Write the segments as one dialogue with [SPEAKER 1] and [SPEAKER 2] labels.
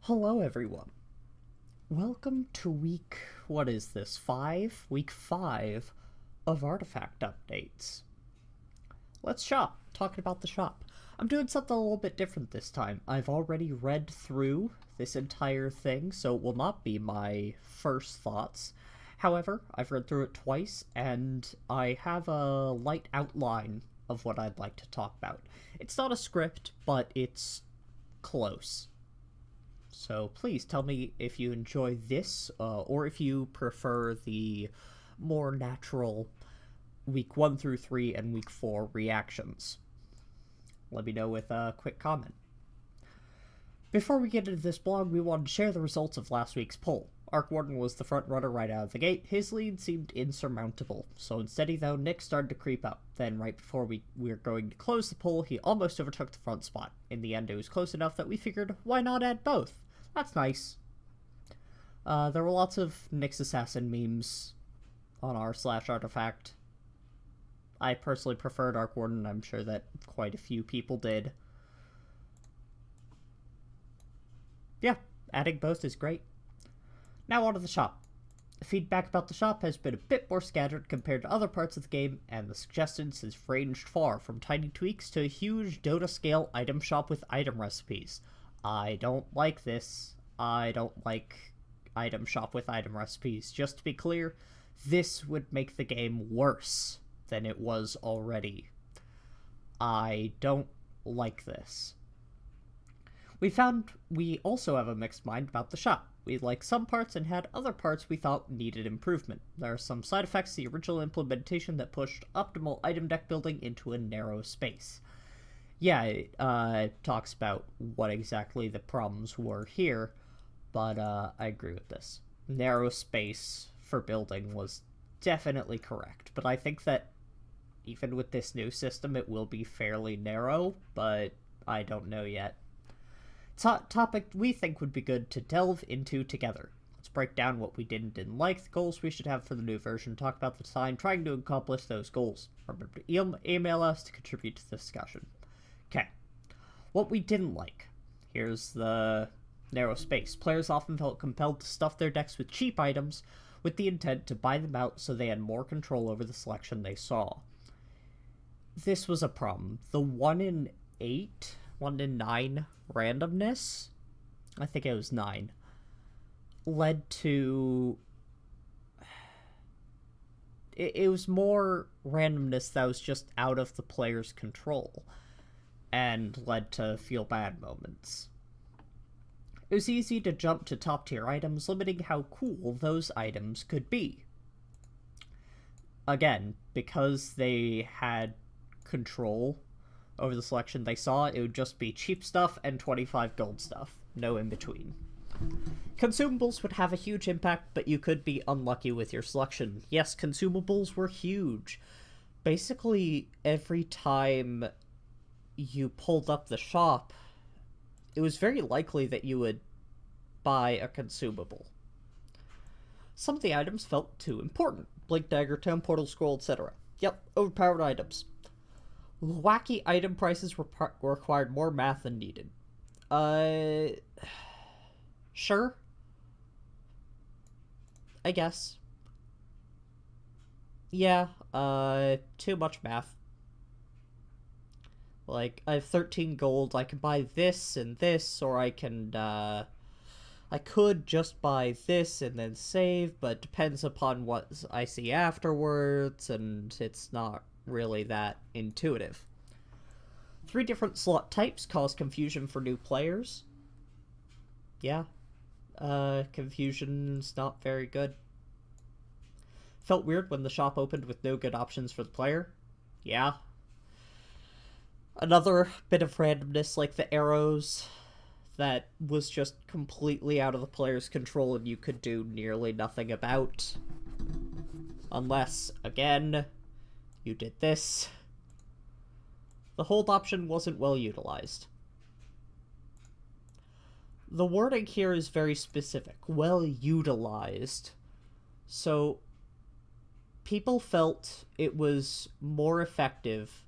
[SPEAKER 1] Hello, everyone. Welcome to what is this, 5? Week 5 of Artifact Updates. Let's shop. Talking about the shop. I'm doing something a little bit different this time. I've already read through this entire thing, so it will not be my first thoughts. However, I've read through it twice, and I have a light outline of what I'd like to talk about. It's not a script, but it's close. So please tell me if you enjoy this, or if you prefer the more natural week 1 through 3 and week 4 reactions. Let me know with a quick comment. Before we get into this blog, we wanted to share the results of last week's poll. Arc Warden was the front runner right out of the gate. His lead seemed insurmountable, so instead though, Nick started to creep up. Then right before we were going to close the poll, he almost overtook the front spot. In the end, it was close enough that we figured, why not add both? That's nice. There were lots of Nick's Assassin memes on r/artifact. I personally preferred Arc Warden. I'm sure that quite a few people did. Yeah, adding both is great. Now on to the shop. Feedback about the shop has been a bit more scattered compared to other parts of the game, and the suggestions has ranged far from tiny tweaks to a huge Dota-scale item shop with item recipes. I don't like this. I don't like item shop with item recipes. Just to be clear, this would make the game worse than it was already. I don't like this. We found we also have a mixed mind about the shop. We liked some parts and had other parts we thought needed improvement. There are some side effects to the original implementation that pushed optimal item deck building into a narrow space. Yeah, it talks about what exactly the problems were here, but I agree with this. Narrow space for building was definitely correct, but I think that even with this new system, it will be fairly narrow, but I don't know yet. Topic we think would be good to delve into together. Let's break down what we did and didn't like, the goals we should have for the new version, talk about the design, trying to accomplish those goals. Remember to email us to contribute to the discussion. Okay, what we didn't like. Here's the narrow space. Players often felt compelled to stuff their decks with cheap items with the intent to buy them out so they had more control over the selection they saw. This was a problem. The 1 in 8, 1 in 9 randomness, I think it was 9, led to... It was more randomness that was just out of the player's control, and led to feel bad moments. It was easy to jump to top tier items, limiting how cool those items could be. Again, because they had control over the selection they saw, it would just be cheap stuff and 25 gold stuff, no in between. Consumables would have a huge impact, but you could be unlucky with your selection. Yes, consumables were huge. Basically, every time you pulled up the shop, it was very likely that you would buy a consumable. Some of the items felt too important. Blink Dagger, Town Portal Scroll, etc. Yep, overpowered items. Wacky item prices required more math than needed. Sure. I guess. Yeah, too much math. Like, I have 13 gold, I can buy this and this, or I could just buy this and then save, but it depends upon what I see afterwards, and it's not really that intuitive. 3 different slot types cause confusion for new players. Yeah. Confusion's not very good. Felt weird when the shop opened with no good options for the player. Yeah. Another bit of randomness, like the arrows, that was just completely out of the player's control and you could do nearly nothing about. Unless, again, you did this. The hold option wasn't well utilized. The wording here is very specific. Well utilized. So, people felt it was more effective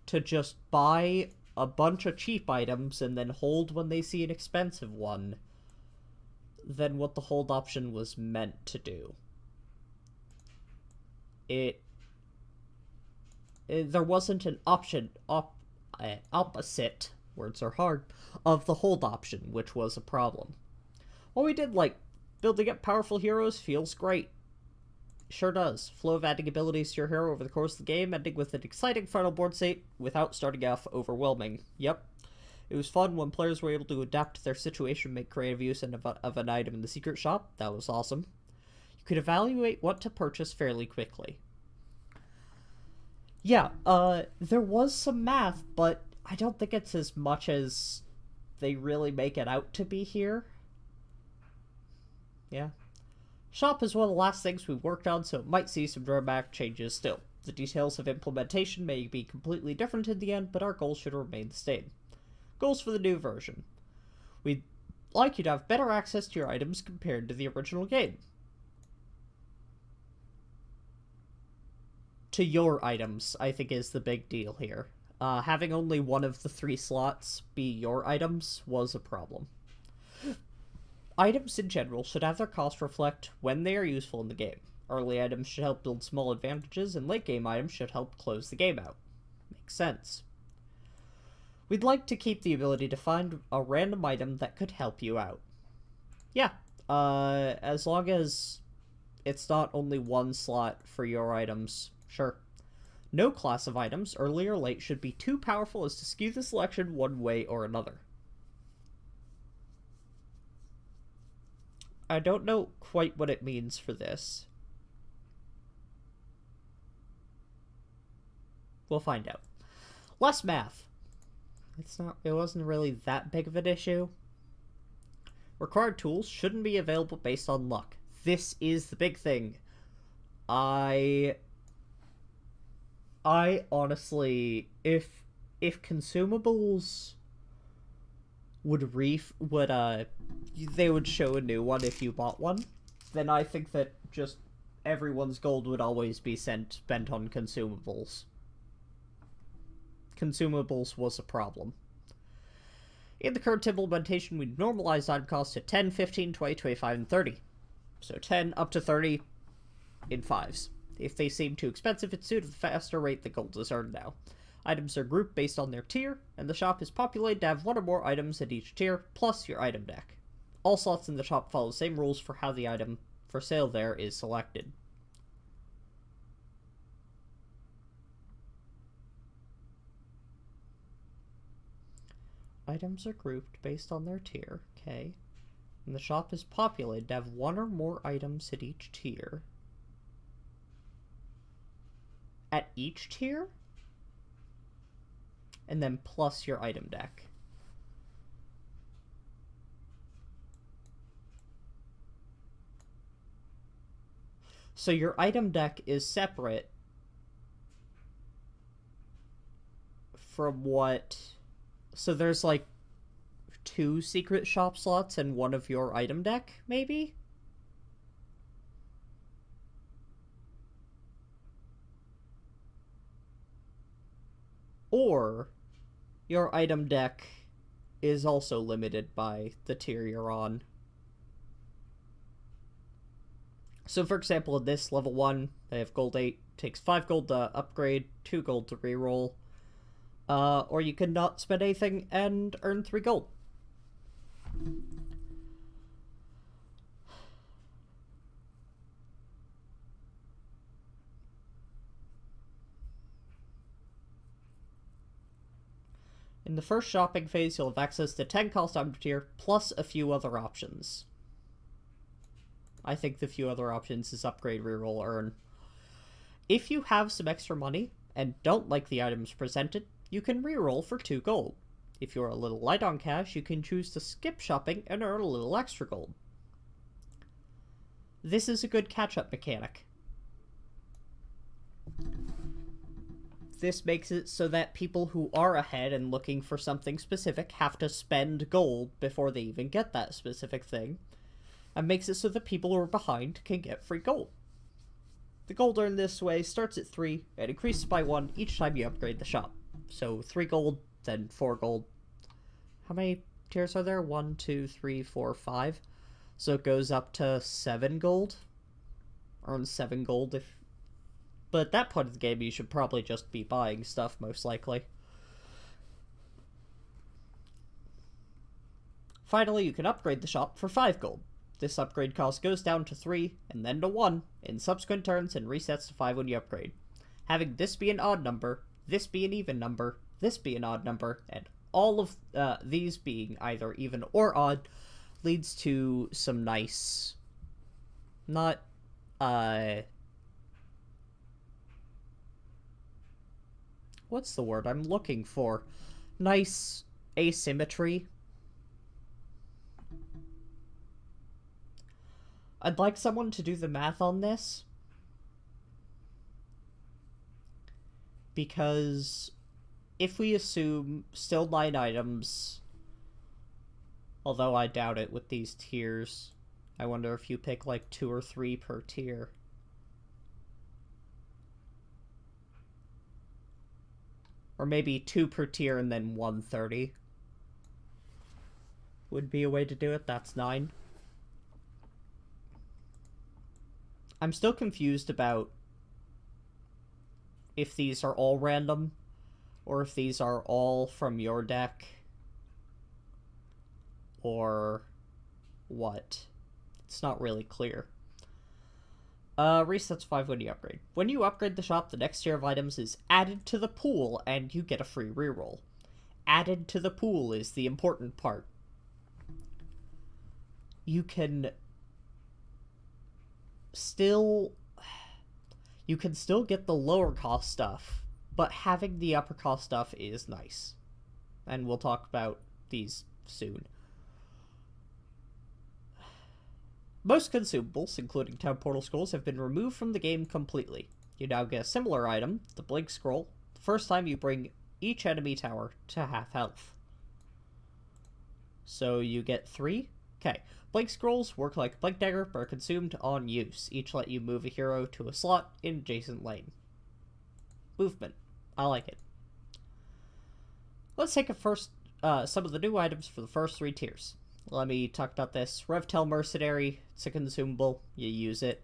[SPEAKER 1] to just buy a bunch of cheap items and then hold when they see an expensive one, than what the hold option was meant to do. There wasn't an opposite, words are hard, of the hold option, which was a problem. While we did like building up powerful heroes feels great. Sure does. Flow of adding abilities to your hero over the course of the game, ending with an exciting final board state without starting off overwhelming. Yep. It was fun when players were able to adapt to their situation, make creative use of an item in the secret shop. That was awesome. You could evaluate what to purchase fairly quickly. Yeah, there was some math, but I don't think it's as much as they really make it out to be here. Yeah. Shop is one of the last things we worked on, so it might see some dramatic changes still. The details of implementation may be completely different in the end, but our goals should remain the same. Goals for the new version. We'd like you to have better access to your items compared to the original game. To your items, I think, is the big deal here. Having only one of the 3 slots be your items was a problem. Items in general should have their cost reflect when they are useful in the game. Early items should help build small advantages, and late game items should help close the game out. Makes sense. We'd like to keep the ability to find a random item that could help you out. Yeah, as long as it's not only one slot for your items, sure. No class of items, early or late, should be too powerful as to skew the selection one way or another. I don't know quite what it means for this. We'll find out. Less math. It wasn't really that big of an issue. Required tools shouldn't be available based on luck. This is the big thing. I honestly, if consumables they would show a new one if you bought one, then I think that just everyone's gold would always be spent on consumables. Consumables was a problem. In the current implementation, we normalized item costs to 10, 15, 20, 25, and 30. So 10 up to 30 in 5s. If they seem too expensive, it's due to the faster rate the gold is earned now. Items are grouped based on their tier, and the shop is populated to have one or more items at each tier, plus your item deck. All slots in the shop follow the same rules for how the item for sale there is selected. Items are grouped based on their tier, okay. And the shop is populated to have one or more items at each tier. At each tier? And then plus your item deck. So your item deck is separate from what... So there's like 2 secret shop slots and one of your item deck, maybe? Or your item deck is also limited by the tier you're on. So for example, in this level 1, they have gold 8, takes 5 gold to upgrade, 2 gold to reroll. Or you can not spend anything and earn 3 gold. In the first shopping phase, you'll have access to 10 cost item tier, plus a few other options. I think the few other options is upgrade, reroll, earn. If you have some extra money and don't like the items presented, you can reroll for 2 gold. If you're a little light on cash, you can choose to skip shopping and earn a little extra gold. This is a good catch-up mechanic. This makes it so that people who are ahead and looking for something specific have to spend gold before they even get that specific thing, and makes it so that people who are behind can get free gold. The gold earned this way starts at 3 and increases by 1 each time you upgrade the shop. So 3 gold, then 4 gold. How many tiers are there? 1, 2, 3, 4, 5. So it goes up to 7 gold. Earn 7 gold if... But at that point of the game, you should probably just be buying stuff, most likely. Finally, you can upgrade the shop for 5 gold. This upgrade cost goes down to 3, and then to 1, in subsequent turns, and resets to 5 when you upgrade. Having this be an odd number, this be an even number, this be an odd number, and all of these being either even or odd, leads to some nice... Not, what's the word I'm looking for? Nice asymmetry. I'd like someone to do the math on this, because if we assume still 9 items, although I doubt it with these tiers, I wonder if you pick like 2 or 3 per tier. Or maybe 2 per tier and then 130 would be a way to do it. That's 9. I'm still confused about if these are all random, or if these are all from your deck, or what. It's not really clear. Resets 5 when you upgrade. When you upgrade the shop, the next tier of items is added to the pool, and you get a free reroll. Added to the pool is the important part. You can still get the lower cost stuff, but having the upper cost stuff is nice. And we'll talk about these soon. Most consumables, including town portal scrolls, have been removed from the game completely. You now get a similar item, the Blink Scroll, the first time you bring each enemy tower to half health. So you get 3? Okay. Blink Scrolls work like a Blink Dagger, but are consumed on use. Each let you move a hero to a slot in adjacent lane. Movement. I like it. Let's take some of the new items for the first 3 tiers. Let me talk about this. Revtel Mercenary, it's a consumable, you use it.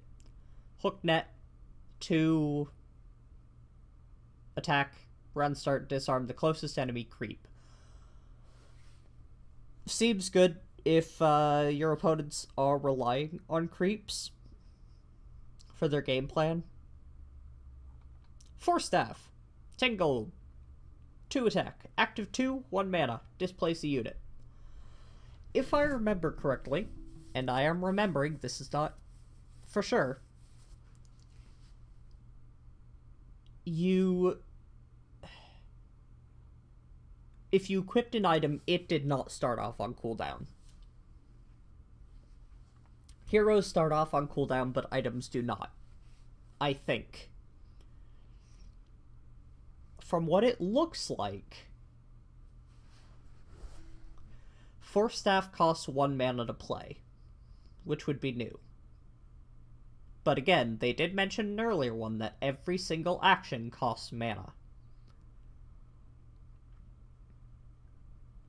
[SPEAKER 1] Hook Net, 2 attack, run, start, disarm the closest enemy creep. Seems good if your opponents are relying on creeps for their game plan. Force Staff, 10 gold, 2 attack, active 2, 1 mana, displace a unit. If I remember correctly, and I am remembering, this is not for sure, if you equipped an item, it did not start off on cooldown. Heroes start off on cooldown, but items do not. I think. From what it looks like, Force Staff costs 1 mana to play, which would be new. But again, they did mention an earlier one that every single action costs mana.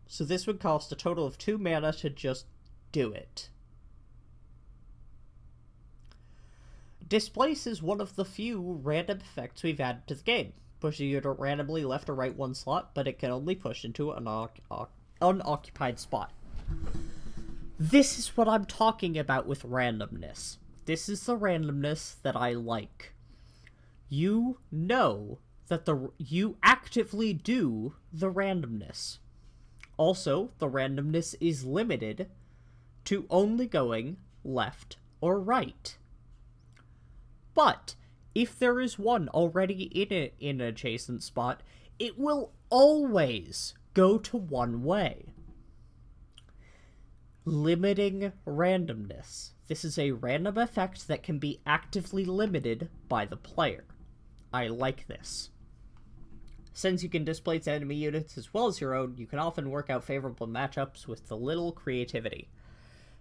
[SPEAKER 1] So this would cost a total of 2 mana to just do it. Displace is one of the few random effects we've added to the game. Pushing you to randomly left or right 1 slot, but it can only push into an unoccupied spot. This is what I'm talking about with randomness. This is the randomness that I like. You know that you actively do the randomness. Also, the randomness is limited to only going left or right. But if there is one already in an adjacent spot, it will always go to one way. Limiting randomness. This is a random effect that can be actively limited by the player. I like this. Since you can displace enemy units as well as your own, you can often work out favorable matchups with the little creativity.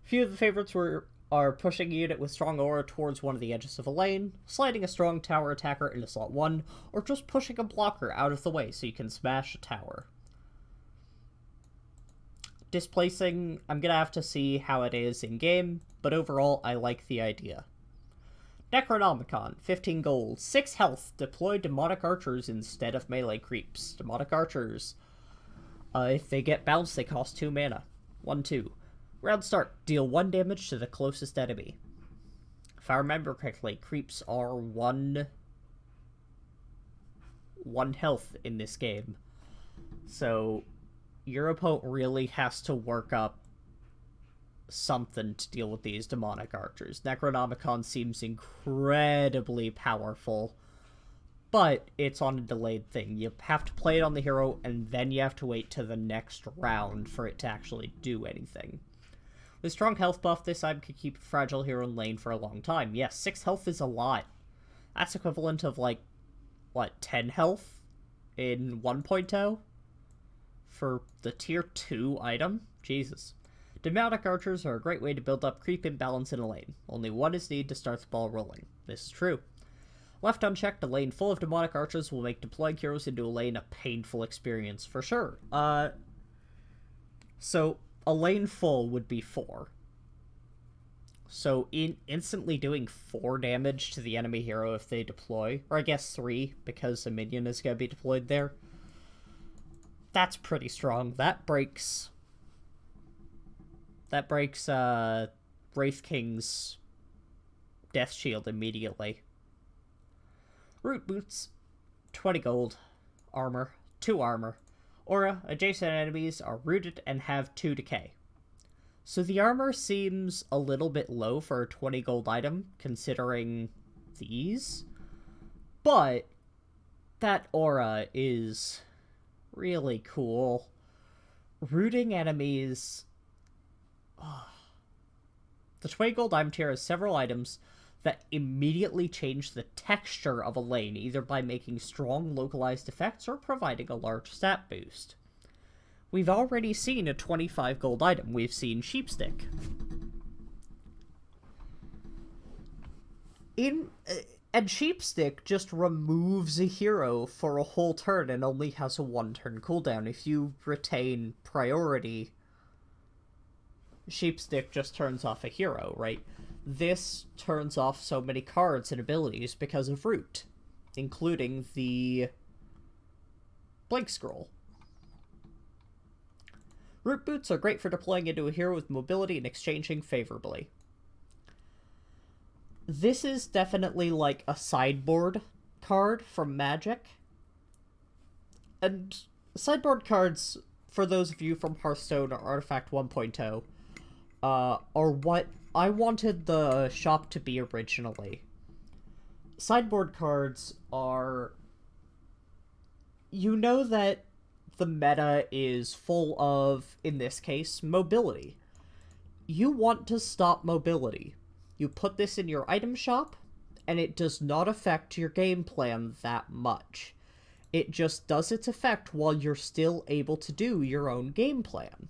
[SPEAKER 1] Few of the favorites are pushing a unit with strong aura towards one of the edges of a lane, sliding a strong tower attacker into slot 1, or just pushing a blocker out of the way so you can smash a tower. Displacing, I'm gonna have to see how it is in-game, but overall, I like the idea. Necronomicon, 15 gold, 6 health, deploy demonic archers instead of melee creeps. Demonic archers, if they get bounced, they cost 2 mana. 1-2. Round start, deal 1 damage to the closest enemy. If I remember correctly, creeps are 1 health in this game. So, your opponent really has to work up something to deal with these demonic archers. Necronomicon seems incredibly powerful, but it's on a delayed thing. You have to play it on the hero, and then you have to wait to the next round for it to actually do anything. With strong health buff, this item could keep a fragile hero in lane for a long time. Yes, 6 health is a lot. That's equivalent of, like, what, 10 health in 1.0? For the tier 2 item? Jesus. Demonic archers are a great way to build up creep imbalance in a lane. Only one is needed to start the ball rolling. This is true. Left unchecked, a lane full of demonic archers will make deploying heroes into a lane a painful experience, for sure. So, a lane full would be 4. So, instantly doing 4 damage to the enemy hero if they deploy, or I guess 3, because a minion is going to be deployed there. That's pretty strong. That breaks Wraith King's Death Shield immediately. Root Boots, 20 gold, armor, 2 armor. Aura, adjacent enemies are rooted and have 2 decay. So the armor seems a little bit low for a 20 gold item, considering these. But that aura is really cool. Rooting enemies... The 20 gold item tier has several items that immediately change the texture of a lane, either by making strong localized effects or providing a large stat boost. We've already seen a 25 gold item. We've seen Sheepstick. And Sheepstick just removes a hero for a whole turn and only has a 1-turn cooldown. If you retain priority, Sheepstick just turns off a hero, right? This turns off so many cards and abilities because of Root, including the Blink Scroll. Root Boots are great for deploying into a hero with mobility and exchanging favorably. This is definitely like a sideboard card from Magic. And sideboard cards, for those of you from Hearthstone or Artifact 1.0, are what I wanted the shop to be originally. Sideboard cards are... You know that the meta is full of, in this case, mobility. You want to stop mobility. You put this in your item shop, and it does not affect your game plan that much. It just does its effect while you're still able to do your own game plan.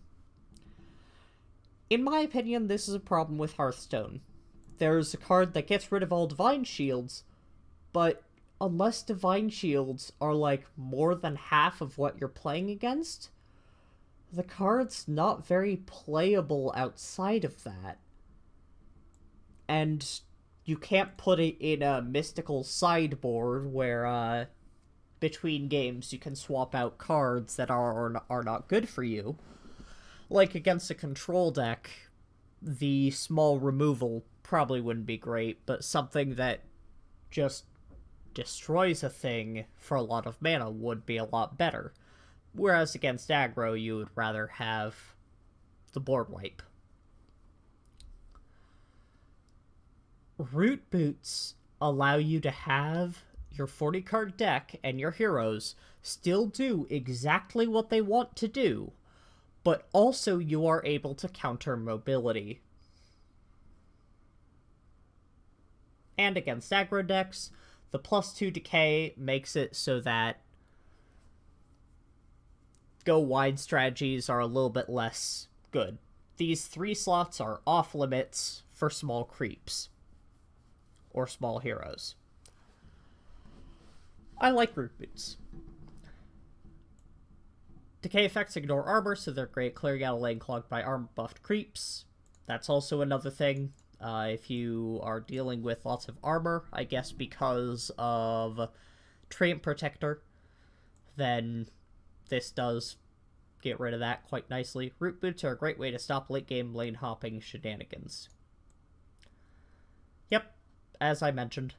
[SPEAKER 1] In my opinion, this is a problem with Hearthstone. There's a card that gets rid of all Divine Shields, but unless Divine Shields are like more than half of what you're playing against, the card's not very playable outside of that. And you can't put it in a mystical sideboard where, between games you can swap out cards that are not good for you. Like, against a control deck, the small removal probably wouldn't be great, but something that just destroys a thing for a lot of mana would be a lot better. Whereas against aggro, you would rather have the board wipe. Root Boots allow you to have your 40-card deck and your heroes still do exactly what they want to do, but also you are able to counter mobility. And against aggro decks, the +2 decay makes it so that go wide strategies are a little bit less good. These 3 slots are off limits for small creeps or small heroes. I like Root Boots. Decay effects ignore armor, so they're great clearing out a lane clogged by armor-buffed creeps. That's also another thing. If you are dealing with lots of armor, I guess because of Treant Protector, then this does get rid of that quite nicely. Root boots are a great way to stop late-game lane-hopping shenanigans. Yep, as I mentioned.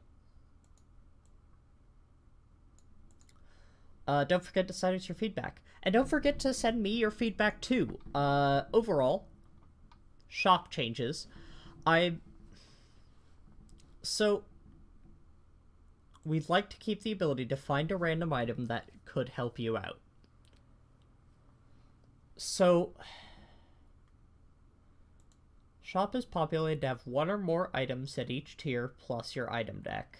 [SPEAKER 1] Don't forget to send us your feedback. And don't forget to send me your feedback, too. Overall, shop changes. So, we'd like to keep the ability to find a random item that could help you out. So, shop is populated to have one or more items at each tier plus your item deck.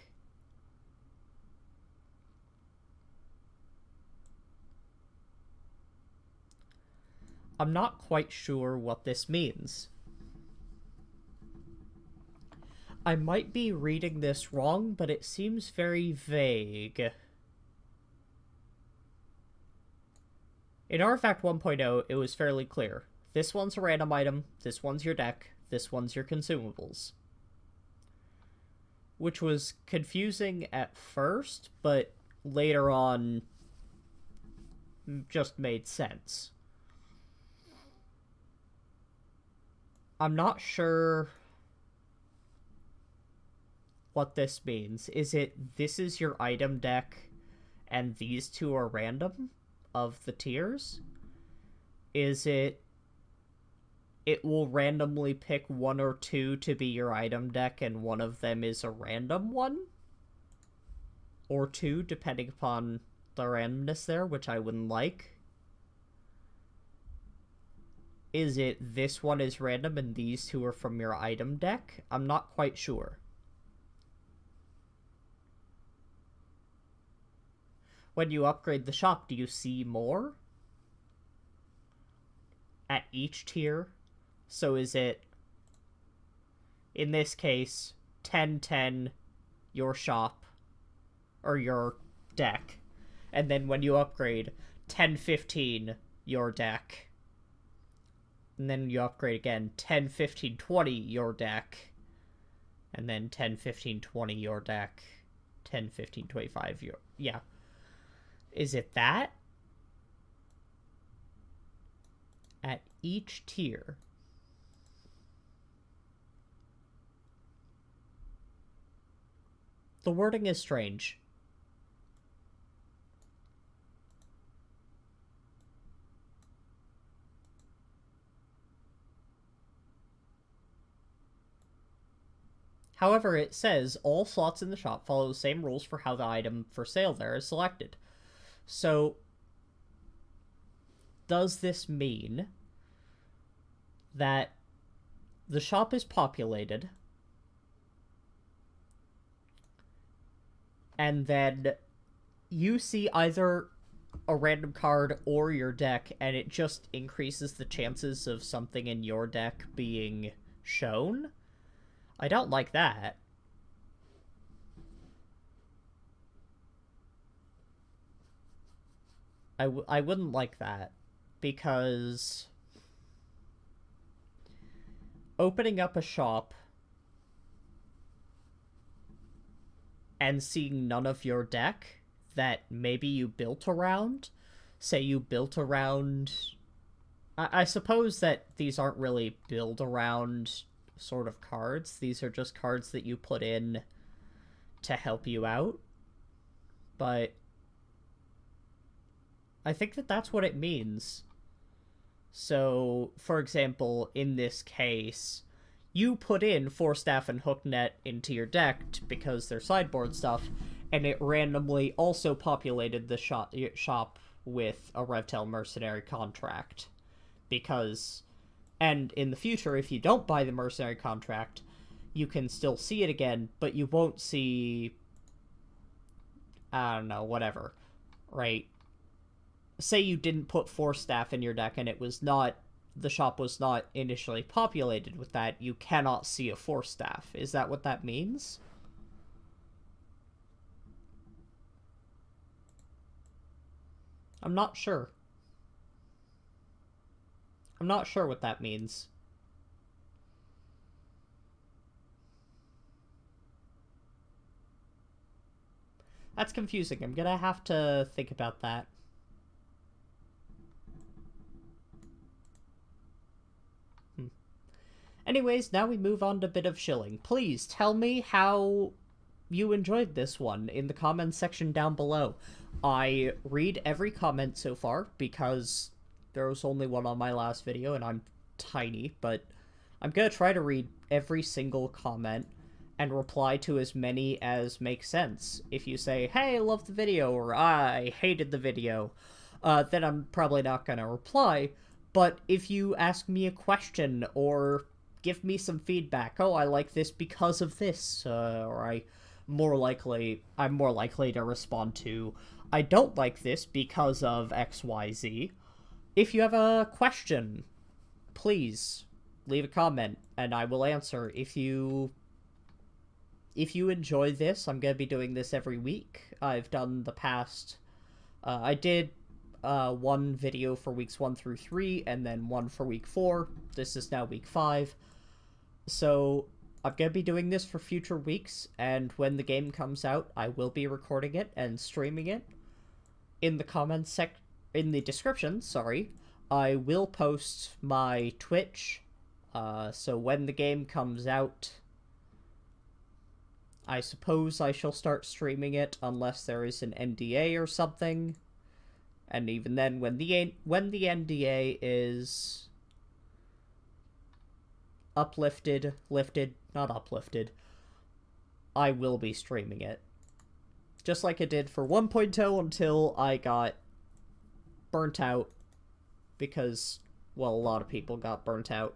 [SPEAKER 1] I'm not quite sure what this means. I might be reading this wrong, but it seems very vague. In Artifact 1.0, it was fairly clear. This one's a random item, this one's your deck, this one's your consumables. Which was confusing at first, but later on just made sense. I'm not sure what this means. Is it this is your item deck and these two are random of the tiers? Is it will randomly pick one or two to be your item deck and one of them is a random one? Or two, depending upon the randomness there, which I wouldn't like. Is it this one is random and these two are from your item deck? I'm not quite sure. When you upgrade the shop, do you see more? At each tier? So is it, in this case, 10-10 your shop, or your deck, and then when you upgrade, 10-15 your deck, and then you upgrade again, 10-15-20 your deck, and then 10-15-20 your deck, 10-15-25 your... yeah. Is it that? At each tier. The wording is strange. However, it says all slots in the shop follow the same rules for how the item for sale there is selected. So, does this mean that the shop is populated and then you see either a random card or your deck and it just increases the chances of something in your deck being shown? I don't like that. I wouldn't like that, because opening up a shop and seeing none of your deck that maybe you built around, say you built around... I suppose that these aren't really build around sort of cards. These are just cards that you put in to help you out. But I think that that's what it means. So, for example, in this case, you put in Force Staff and Hooknet into your deck because they're sideboard stuff, and it randomly also populated the shop with a Revtel Mercenary contract. Because, and in the future, if you don't buy the Mercenary contract, you can still see it again, but you won't see, I don't know, whatever, right? Say you didn't put Force Staff in your deck and it was not, the shop was not initially populated with that, you cannot see a Force Staff. Is that what that means? I'm not sure. I'm not sure what that means. That's confusing. I'm gonna have to think about that. Anyways, now we move on to a bit of shilling. Please tell me how you enjoyed this one in the comments section down below. I read every comment so far because there was only one on my last video and I'm tiny, but I'm gonna try to read every single comment and reply to as many as make sense. If you say, hey, I love the video, or I hated the video, then I'm probably not gonna reply. But if you ask me a question or give me some feedback, oh, I like this because of this, or I'm more likely to respond to, I don't like this because of XYZ. If you have a question, please leave a comment and I will answer. If you enjoy this, I'm going to be doing this every week. I've done the past... I did one video for weeks 1 through 3, and then one for week 4. This is now week 5. So I'm going to be doing this for future weeks, and when the game comes out, I will be recording it and streaming it. In the description, sorry, I will post my Twitch. So when the game comes out, I suppose I shall start streaming it unless there is an NDA or something. And even then, when the NDA is not uplifted, I will be streaming it. Just like I did for 1.0 until I got burnt out because, well, a lot of people got burnt out.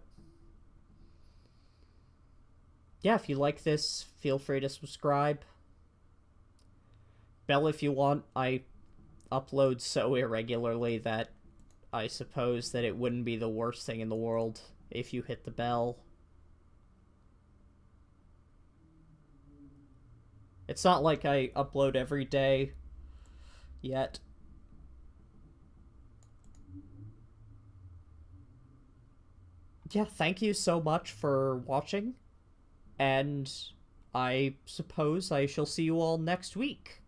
[SPEAKER 1] Yeah, if you like this, feel free to subscribe. Bell if you want. I upload so irregularly that I suppose that it wouldn't be the worst thing in the world if you hit the bell. It's not like I upload every day yet. Yeah, thank you so much for watching. And I suppose I shall see you all next week.